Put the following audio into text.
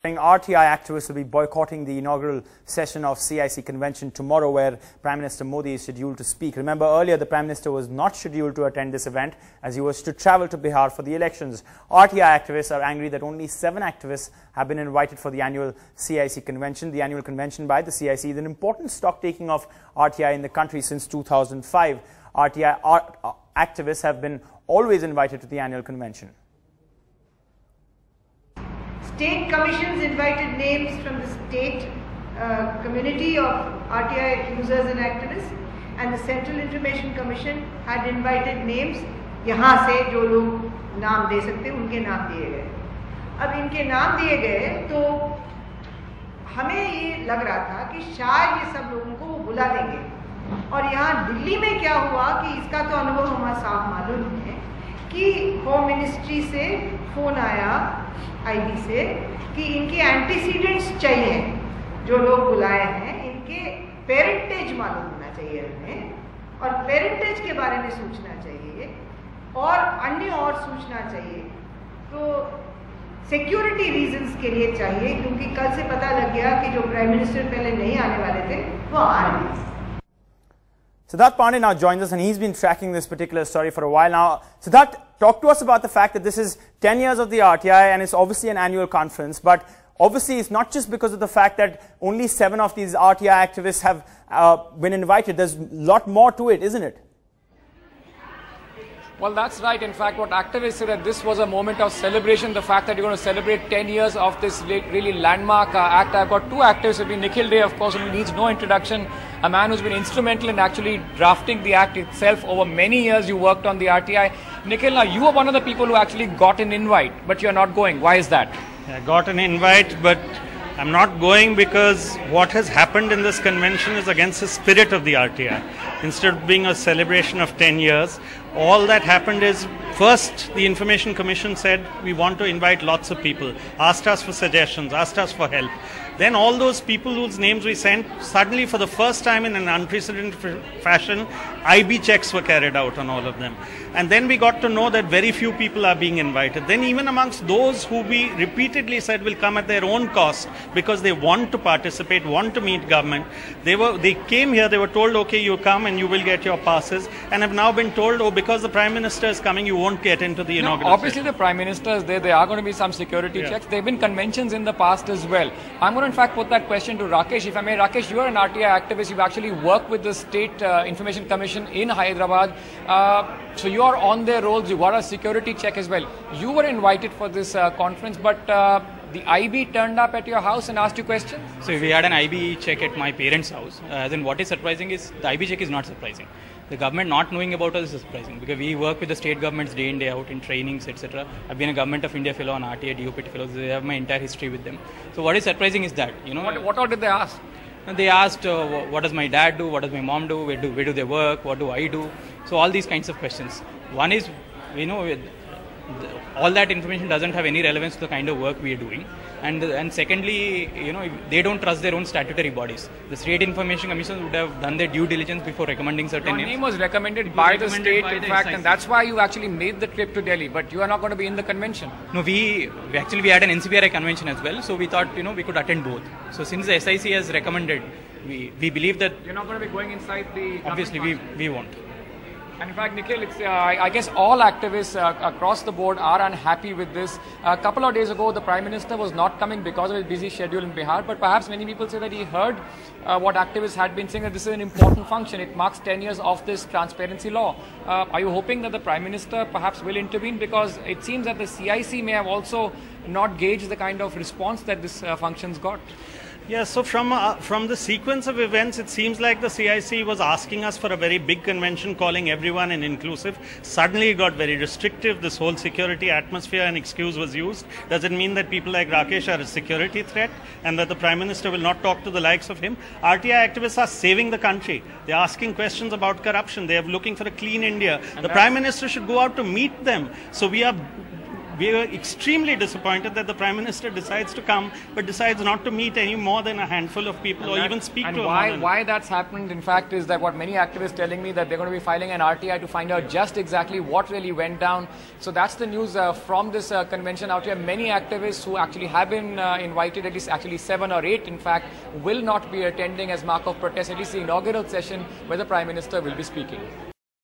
RTI activists will be boycotting the inaugural session of CIC convention tomorrow, where Prime Minister Modi is scheduled to speak. Remember, earlier the Prime Minister was not scheduled to attend this event as he was to travel to Bihar for the elections. RTI activists are angry that only 7 activists have been invited for the annual CIC convention. The annual convention by the CIC is an important stock-taking of RTI in the country since 2005. RTI activists have been always invited to the annual convention. State commissions invited names from the state community of RTI users and activists, and the Central Information Commission had invited names. यहाँ से जो लोग नाम दे सकते उनके नाम दिए गए. अब इनके नाम दिए गए तो हमें ये लग रहा था कि शायद ये सब लोगों को वो बुला लेंगे. और यहाँ दिल्ली में क्या हुआ कि इसका तो अनुभव हमारा साफ मालूम है कि होम मिनिस्ट्री से फ़ोन आया आईबी से कि इनके एंटीसीडेंट्स चाहिए, जो लोग बुलाए हैं इनके पेरेंटेज मालूम होना चाहिए हमें, और पेरेंटेज के बारे में सोचना चाहिए और अन्य और सूचना चाहिए. तो सिक्योरिटी रीजंस के लिए चाहिए, क्योंकि कल से पता लग गया कि जो प्राइम मिनिस्टर पहले नहीं आने वाले थे वो आ रहे हैं. Siddharth Pandey now joins us, and he's been tracking this particular story for a while now. Siddharth, talk to us about the fact that this is 10 years of the RTI and it's obviously an annual conference, but obviously it's not just because of the fact that only 7 of these RTI activists have been invited. There's a lot more to it, isn't it? Well, that's right. In fact, what activists said that this was a moment of celebration, the fact that you're going to celebrate 10 years of this really landmark act. I've got 2 activists with me. Nikhil Dey, of course, who needs no introduction, a man who's been instrumental in actually drafting the act itself. Over many years, you worked on the RTI. Nikhil, now you are one of the people who actually got an invite, but you're not going. Why is that? I got an invite, but I'm not going because what has happened in this convention is against the spirit of the RTI. Instead of being a celebration of 10 years, all that happened is, first the Information Commission said we want to invite lots of people, asked us for suggestions, asked us for help. Then all those people whose names we sent, suddenly for the first time in an unprecedented fashion, IB checks were carried out on all of them. And then we got to know that very few people are being invited. Then even amongst those who we repeatedly said will come at their own cost because they want to participate, want to meet government, they came here, they were told, okay, you come and you will get your passes, and have now been told, oh, because the Prime Minister is coming, you won't get into the inaugural obviously session. The Prime Minister is there. There are going to be some security checks. There have been conventions in the past as well. I'm going to in fact put that question to Rakesh. If I may, Rakesh, you are an RTI activist. You've actually worked with the State Information Commission in Hyderabad. So you are on their rolls. You got a security check as well. You were invited for this conference, but the IB turned up at your house and asked you questions? So we had an IB check at my parents' house. Then what is surprising is the IB check is not surprising. The government not knowing about us is surprising, because we work with the state governments day in, day out in trainings, etc. I've been a Government of India fellow on RTI, DOPT fellows. They have my entire history with them. So what is surprising is that, you know. What all did they ask? They asked, what does my dad do? What does my mom do? Where do they work? What do I do? So all these kinds of questions. One is, you know, all that information doesn't have any relevance to the kind of work we are doing. And secondly, you know, they don't trust their own statutory bodies. The State Information Commission would have done their due diligence before recommending certain names. Your name was recommended by the state, in fact, and that's why you actually made the trip to Delhi, but you are not going to be in the convention. No, we had an NCPRI convention as well, so we thought, you know, we could attend both. So since the SIC has recommended, we believe that... You're not going to be going inside the... Obviously, we won't. And in fact, Nikhil, I guess all activists across the board are unhappy with this. A couple of days ago, the Prime Minister was not coming because of his busy schedule in Bihar, but perhaps many people say that he heard what activists had been saying, that this is an important function. It marks 10 years of this transparency law. Are you hoping that the Prime Minister perhaps will intervene? Because it seems that the CIC may have also not gauged the kind of response that this function's got. Yeah, so from the sequence of events, it seems like the CIC was asking us for a very big convention, calling everyone an inclusive. Suddenly it got very restrictive. This whole security atmosphere and excuse was used. Does it mean that people like Rakesh are a security threat and that the Prime Minister will not talk to the likes of him? RTI activists are saving the country. They're asking questions about corruption. They're looking for a clean India. The Prime Minister should go out to meet them. So we are we were extremely disappointed that the Prime Minister decides to come, but decides not to meet any more than a handful of people or even speak to them. Why that's happened, in fact, is that what many activists telling me that they're going to be filing an RTI to find out just exactly what really went down. So that's the news from this convention out here. Many activists who actually have been invited, at least actually 7 or 8 in fact, will not be attending as mark of protest, at least the inaugural session where the Prime Minister will be speaking.